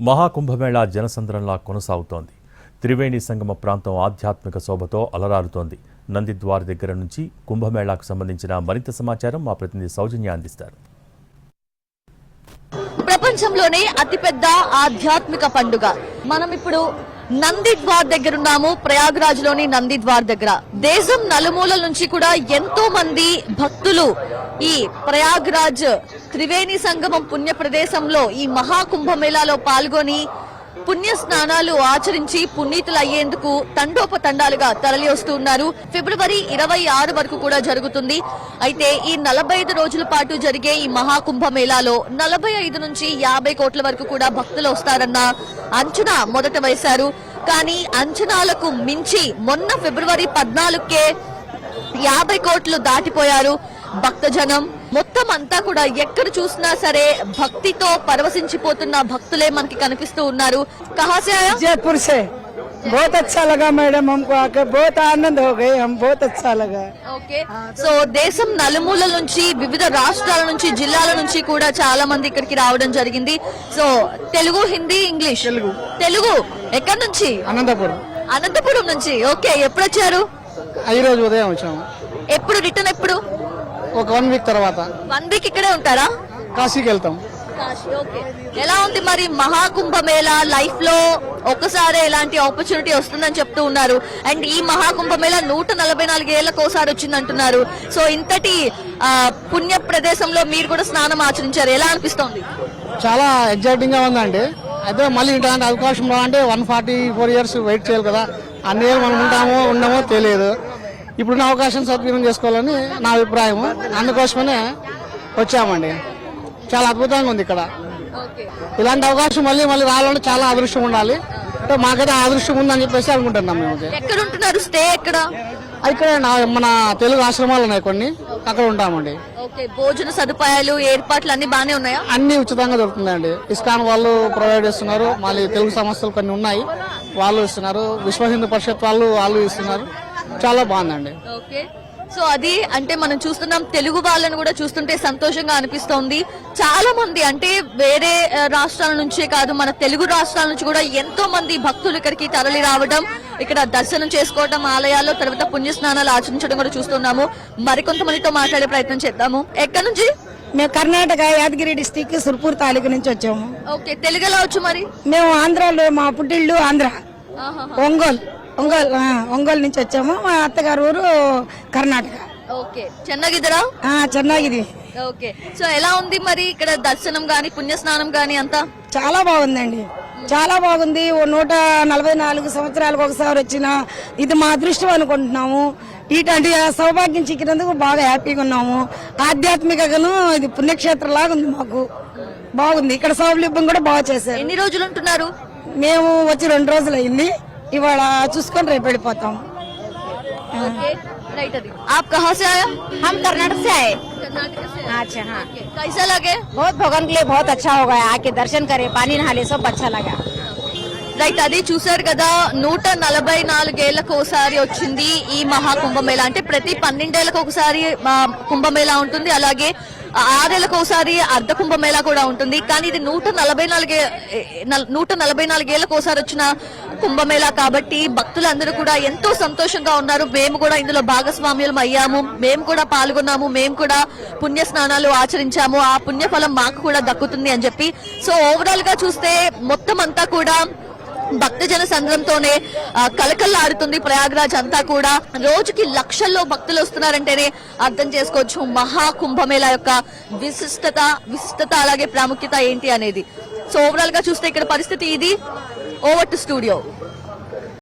మహాకుంభమేళా జనసంద్రంలా కొనసాగుతోంది. త్రివేణి సంగమ ప్రాంతం ఆధ్యాత్మిక శోభతో అలరారుతోంది. నందిద్వార్ దగ్గర నుంచి కుంభమేళాకు సంబంధించిన మరింత సమాచారం మా ప్రతినిధి సౌజన్య అందిస్తారు. ప్రపంచంలోనే అతిపెద్ద ఆధ్యాత్మిక పండుగ. మనం ఇప్పుడు నందిద్వార్ దగ్గర ఉన్నాము. ప్రయాగ్రాజ్ లోని నందిద్వార్ దగ్గర దేశం నలుమూలల నుంచి కూడా ఎంతో మంది భక్తులు ఈ ప్రయాగ్రాజ్ త్రివేణి సంగమం పుణ్య ప్రదేశంలో ఈ మహాకుంభమేళాలో పాల్గొని పుణ్య స్నానాలు ఆచరించి పునీతులు అయ్యేందుకు తండోపతండాలుగా తరలి వస్తున్నారు. ఫిబ్రవరి 26 వరకు కూడా జరుగుతుంది. అయితే ఈ 45 రోజుల పాటు జరిగే ఈ మహాకుంభమేళాలో 45 నుంచి 50 కోట్ల వరకు కూడా భక్తులు వస్తారన్న అంచనా మొదట వేశారు. కానీ అంచనాలకు మించి మొన్న ఫిబ్రవరి 14కే 50 కోట్లు దాటిపోయారు భక్తజనం. మొత్తం అంతా కూడా ఎక్కడ చూసినా సరే భక్తితో పరవశించిపోతున్న భక్తులే మనకి కనిపిస్తూ ఉన్నారు. कहाँ से आया? जयपुर से। बहुत अच्छा लगा मैडम, हमको आकर बहुत आनंद हो गए, हम बहुत अच्छा लगा. ఓకే, సో దేశం నలుమూలల నుంచి వివిధ రాష్ట్రాల నుంచి జిల్లాల నుంచి కూడా చాలా మంది ఇక్కడికి రావడం జరిగింది. So Telugu, Hindi, English. తెలుగు ఎక్కడి నుంచి? అనంతపురం నుంచి. ఓకే, ఎప్పుడు వచ్చారు? ఈ రోజు ఉదయం వచ్చాము. ఎప్పుడు రిటర్న్? ఎప్పుడు? ఒక 1 వీక్ తర్వాత. 1 వీక్ ఇక్కడే ఉంటారా? కాశీకి వెళ్తాం. ఓకే, ఎలా ఉంది మరి మహాకుంభమేళా? లైఫ్ లో ఒక్కసారి ఎలాంటి ఆపర్చునిటీ వస్తుందని చెప్తూ ఉన్నారు. అండ్ ఈ మహాకుంభమేళా 144 ఏళ్లకు ఒకసారి వచ్చింది అంటున్నారు. సో ఇంతటి పుణ్య ప్రదేశంలో మీరు కూడా స్నానం ఆచరించారు, ఎలా అనిపిస్తోంది? చాలా ఎగ్జైటింగ్ గా ఉందండి. అయితే మళ్ళీ ఇట్లాంటి అవకాశం అంటే 144 ఇయర్స్ వెయిట్ చేయాలి కదా, అన్ని ఏళ్ళు మనం ఉండమో తెలియదు. ఇప్పుడున్న అవకాశం సద్వినియోగం చేసుకోవాలని నా అభిప్రాయం. అందుకోసమనే వచ్చామండి. చాలా అద్భుతంగా ఉంది ఇక్కడ. ఇలాంటి అవకాశం మళ్ళీ రావాలంటే చాలా అదృష్టం ఉండాలి. అంటే మాకైతే అదృష్టం ఉందని చెప్పేసి అనుకుంటున్నాం మేము. ఎక్కడ ఉంటున్నారు? స్టే ఎక్కడ? ఇక్కడ మన తెలుగు ఆశ్రమాలు ఉన్నాయి కొన్ని, అక్కడ ఉంటామండి. ఓకే, భోజన సదుపాయాలు ఏర్పాట్లు అన్ని బాగానే ఉన్నాయా? అన్ని ఉచితంగా దొరుకుతుందండి. ఇస్కాన్ వాళ్ళు ప్రొవైడ్ చేస్తున్నారు, మళ్ళీ తెలుగు సంస్థలు కొన్ని ఉన్నాయి వాళ్ళు ఇస్తున్నారు, విశ్వ హిందూ పరిషత్ వాళ్ళు ఇస్తున్నారు. చాలా బాగుందండి. ఓకే, సో అది అంటే మనం చూస్తున్నాం, తెలుగు వాళ్ళని కూడా చూస్తుంటే సంతోషంగా అనిపిస్తోంది. చాలా మంది అంటే వేరే రాష్ట్రాల నుంచే కాదు, మన తెలుగు రాష్ట్రాల నుంచి కూడా ఎంతో మంది భక్తులు ఇక్కడికి తరలి రావడం, ఇక్కడ దర్శనం చేసుకోవడం, ఆలయాల్లో తర్వాత పుణ్య స్నానాలు ఆచరించడం కూడా చూస్తున్నాము. మరికొంతమందితో మాట్లాడే ప్రయత్నం చేద్దాము. ఎక్కడి నుంచి? మేము కర్ణాటక యాదగిరి డిస్టిక్ సుర్పూర్ తాలూకు నుంచి వచ్చాము. ఓకే, తెలుగు ఎలా వచ్చు మరి? మేము ఆంధ్రాలో, మా పుట్టిల్లు ఆంధ్ర, ఒంగోలు నుంచి వచ్చాము. మా అత్తగారు ఊరు కర్ణాటక. ఓకే, చెన్నగిద్దరా? చెన్నగిరి. ఓకే, సో ఎలా ఉంది మరి ఇక్కడ దర్శనం గాని పుణ్య స్నానం గాని అంతా? చాలా బాగుందండి, చాలా బాగుంది. 144 సంవత్సరాలకు ఒకసారి వచ్చిన ఇది మా అదృష్టం అనుకుంటున్నాము. ఇటువంటి సౌభాగ్యం చిక్కినందుకు బాగా హ్యాపీగా ఉన్నాము. ఆధ్యాత్మికగాను ఇది పుణ్యక్షేత్రం లాగా ఉంది మాకు. బాగుంది. ఇక్కడ సౌలభ్యం కూడా బాగా చేశారు. ఎన్ని రోజులు ఉంటున్నారు? మేము వచ్చి 2 రోజులు అయింది. ఇవాళ చూసుకొని రేపు వెళ్ళిపోతాం. आप कहाँ से आया? हम कर्नाटक से आए। कर्नाटक से? अच्छा, हाँ। कैसा लगे? बहुत भगवान के लिए बहुत अच्छा हो गया, आके दर्शन करे, पानी नहाले, सब अच्छा लगा. రైట్, అది చూసారు కదా, 144 ఏళ్లకు ఒకసారి వచ్చింది ఈ మహాకుంభమేళా. అంటే ప్రతి 12 ఏళ్లకు ఒకసారి కుంభమేళా ఉంటుంది, అలాగే 6 ఏళ్లకు ఒకసారి అర్ధ కుంభమేళా కూడా ఉంటుంది. కానీ ఇది 144 ఏళ్లకు ఒకసారి వచ్చిన కుంభమేళా కాబట్టి భక్తులందరూ కూడా ఎంతో సంతోషంగా ఉన్నారు. మేము కూడా ఇందులో భాగస్వామ్యం అయ్యాము, మేము కూడా పాల్గొన్నాము, మేము కూడా పుణ్య స్నానాలు ఆచరించాము, ఆ పుణ్యఫలం మాకు కూడా దక్కుతుంది అని చెప్పి. సో ఓవరాల్ గా చూస్తే మొత్తం అంతా కూడా భక్తజన సంద్రంతోనే కలకల్లాడుతుంది ప్రయాగ్రాజ్ అంతా కూడా. రోజుకి లక్షల్లో భక్తులు వస్తున్నారంటేనే అర్థం చేసుకోవచ్చు మహాకుంభమేళా యొక్క విశిష్టత అలాగే ప్రాముఖ్యత ఏంటి అనేది. సో ఓవరాల్ గా చూస్తే ఇక్కడ పరిస్థితి ఇది. Over to studio.